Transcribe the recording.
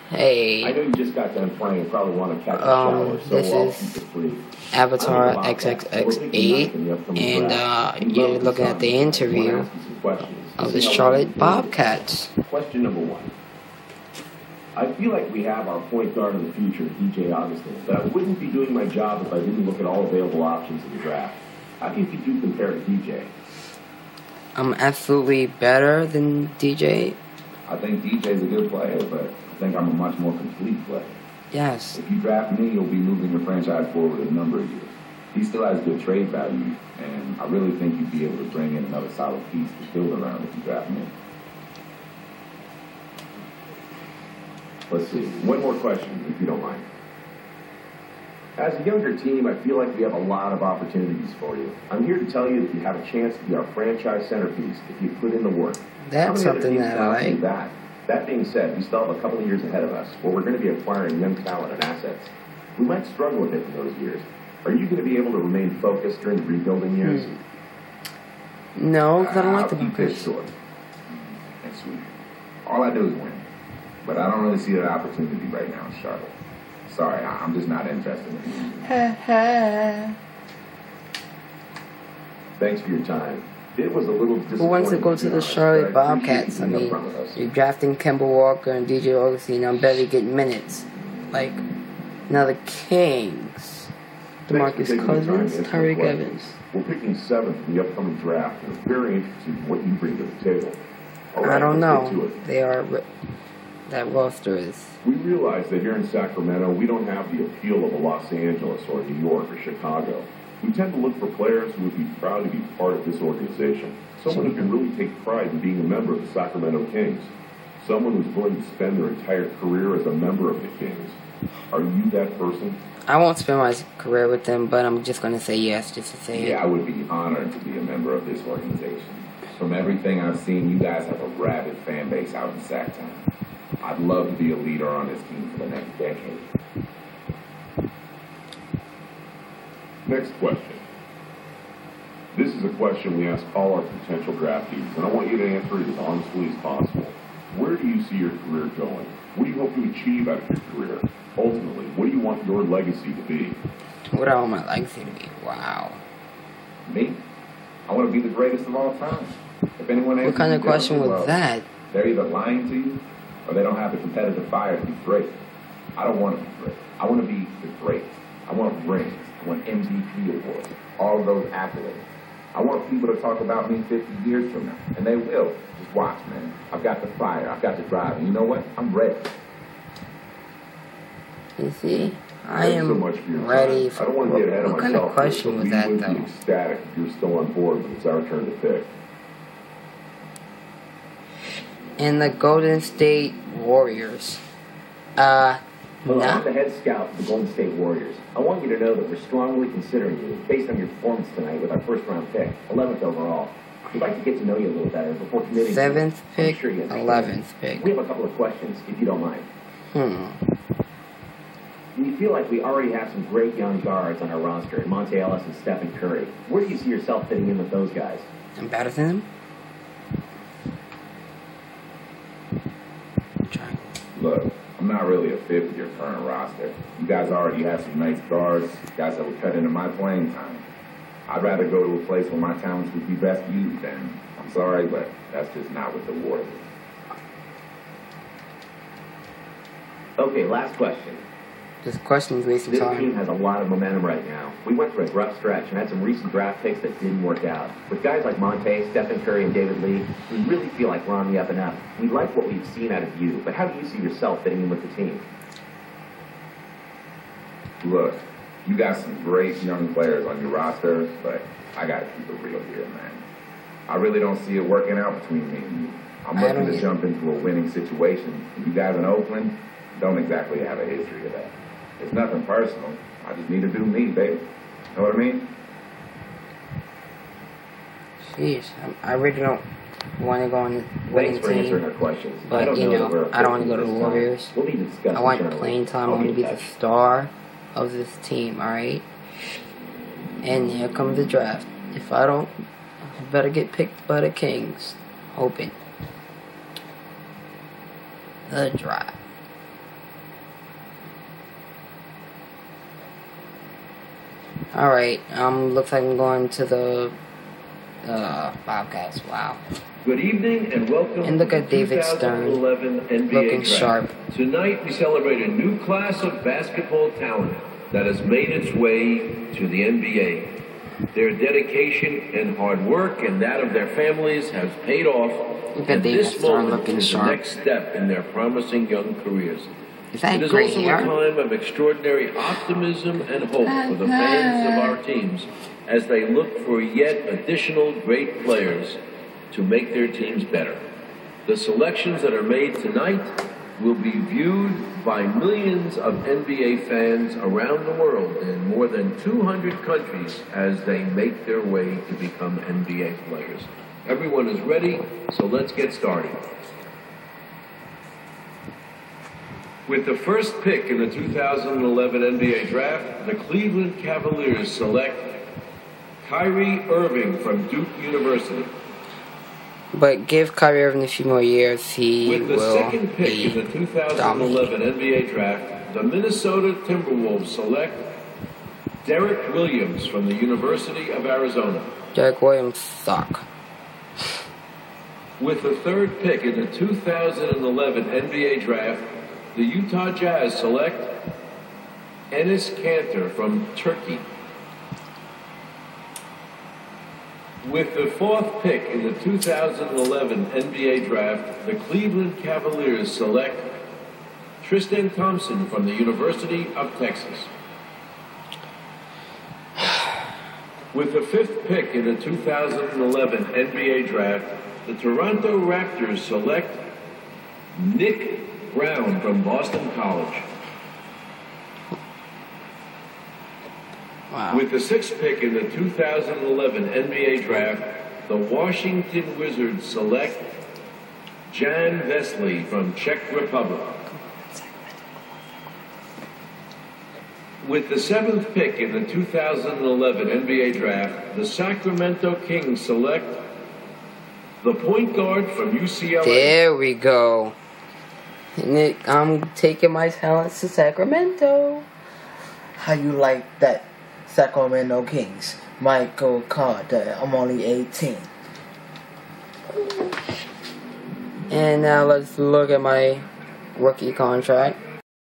Hey, I know you just got done playing and probably want to catch a shower, so this I'll is keep it brief. Avatar I'm Bob Beck, and we're picking XXX8, ninth in the upcoming draft. and We'd you're love to looking at sign the you. I wanna interview ask you some questions to of the see how well Charlotte you do. Bobcats. Question number one. I feel like we have our point guard of the future, DJ Augustin, but I wouldn't be doing my job if I didn't look at all available options in the draft. How do you think you compare to DJ? I'm absolutely better than DJ. I think DJ's a good player, but I think I'm a much more complete player. Yes. If you draft me, you'll be moving your franchise forward a number of years. He still has good trade value, and I really think you'd be able to bring in another solid piece to build around if you draft me. Let's see. One more question, if you don't mind. As a younger team, I feel like we have a lot of opportunities for you. I'm here to tell you that you have a chance to be our franchise centerpiece if you put in the work. That's How many other something teams that now I do like. that? That being said, we still have a couple of years ahead of us where we're going to be acquiring young talent and assets. We might struggle a bit in those years. Are you going to be able to remain focused during the rebuilding years? No, because I don't like the I'll keep this Bobcats. short and sweet. All I do is win. But I don't really see that opportunity right now in Charlotte. Sorry, I'm just not interested in it. Thanks for your time. It was a little disappointing. Who wants to go to be the honest, Charlotte but I appreciate Bobcats? you I being mean, upfront with us. you're drafting Kemba Walker and DJ Augustine. I'm barely getting minutes. Like, now the Kings. Thanks for DeMarcus taking the time to Cousins, answer Tyreek my questions. Evans. We're picking 7th in the upcoming draft, and it's very interesting what you bring to the table. All I right, don't let's get to know. it. They are. That roster is. We realize that here in Sacramento, we don't have the appeal of a Los Angeles or New York or Chicago. We tend to look for players who would be proud to be part of this organization. Someone who can really take pride in being a member of the Sacramento Kings. Someone who's willing to spend their entire career as a member of the Kings. Are you that person? I won't spend my career with them, but I'm just going to say yes, just to say Yeah, it. I would be honored to be a member of this organization. From everything I've seen, you guys have a rabid fan base out in Sacktown. I'd love to be a leader on this team for the next decade. Next question. This is a question we ask all our potential draftees, and I want you to answer it as honestly as possible. Where do you see your career going? What do you hope to achieve out of your career? Ultimately, what do you want your legacy to be? What I want my legacy to be? Wow. Me? I want to be the greatest of all time. If anyone What kind of question was that? They're either lying to you or they don't have the competitive fire to be great. I don't want to be great. I want to be the greatest. I want rings. I want MVP awards. All of those accolades. I want people to talk about me 50 years from now. And they will. Just watch, man. I've got the fire. I've got the drive. And you know what? I'm ready. You see? I Thanks am so much for your ready time. for. I don't want to get ahead of What myself. kind of question here, was so that, we would be though? ecstatic if you're still on board when it's our turn to pick. And the Golden State Warriors. Hello, I'm No. the head scout for the Golden State Warriors. I want you to know that we're strongly considering you based on your performance tonight with our first-round pick, 11th overall. We'd like to get to know you a little better before committing. Seventh I'm pick, sure you understand. 11th pick. We have a couple of questions, if you don't mind. Hmm. We feel like we already have some great young guards on our roster, Monte Ellis and Stephen Curry. Where do you see yourself fitting in with those guys? I'm better than them? I'm trying. Look, I'm not really a fit with your current roster. You guys already have some nice guards, guys that would cut into my playing time. I'd rather go to a place where my talents would be best used, and I'm sorry, but that's just not what the Warriors. Okay, last question. This question's wasting This team time. has a lot of momentum right now. We went through a rough stretch and had some recent draft picks that didn't work out. With guys like Monte, Stephen Curry, and David Lee, we really feel like we're on the up and up. We like what we've seen out of you, but how do you see yourself fitting in with the team? Look, you got some great young players on your roster, but I gotta keep it real here, man. I really don't see it working out between me and you. I'm I looking don't to jump into a winning situation, and you guys in Oakland don't exactly have a history of that. It's nothing personal. I just need to do me, baby. Know what I mean? Jeez, I really don't want to go on the winning Thanks for answering team. our questions. But, don't you that we're know, I don't want to go to officially the this time. Warriors. We'll need to discuss I want internally. playing time. I I'll want to be in the touch. star of this team, alright? And here comes the draft. If I don't, I better get picked by the Kings. Hoping. The draft. Alright, looks like I'm going to the Bobcats. Wow. Good evening and welcome And look to at David Stern, 2011 NBA looking Draft. sharp. Tonight we celebrate a new class of basketball talent that has made its way to the NBA. Their dedication and hard work and that of their families has paid off. Look at and David this Stern moment looking is sharp. the next step in their promising young careers. Is that It is gray also hair? a time of extraordinary optimism and hope for the fans of our teams as they look for yet additional great players to make their teams better. The selections that are made tonight will be viewed by millions of NBA fans around the world in more than 200 countries as they make their way to become NBA players. Everyone is ready, so let's get started. With the first pick in the 2011 NBA Draft, the Cleveland Cavaliers select Kyrie Irving from Duke University. But give Kyrie Irving a few more years, he With the will second pick be in the 2011 dominating. NBA Draft, the Minnesota Timberwolves select Derek Williams from the University of Arizona. Derek Williams suck. With the third pick in the 2011 NBA Draft, the Utah Jazz select Enes Kanter from Turkey. With the fourth pick in the 2011 NBA Draft, the Cleveland Cavaliers select Tristan Thompson from the University of Texas. With the fifth pick in the 2011 NBA Draft, the Toronto Raptors select Nick Brown from Boston College. Wow. With the sixth pick in the 2011 NBA Draft, the Washington Wizards select Jan Vesley from Czech Republic. With the seventh pick in the 2011 NBA Draft, the Sacramento Kings select the point guard from UCLA. There we go. Nick, I'm taking my talents to Sacramento. How you like that, Sacramento Kings? Michael Carter. I'm only 18. And now let's look at my rookie contract.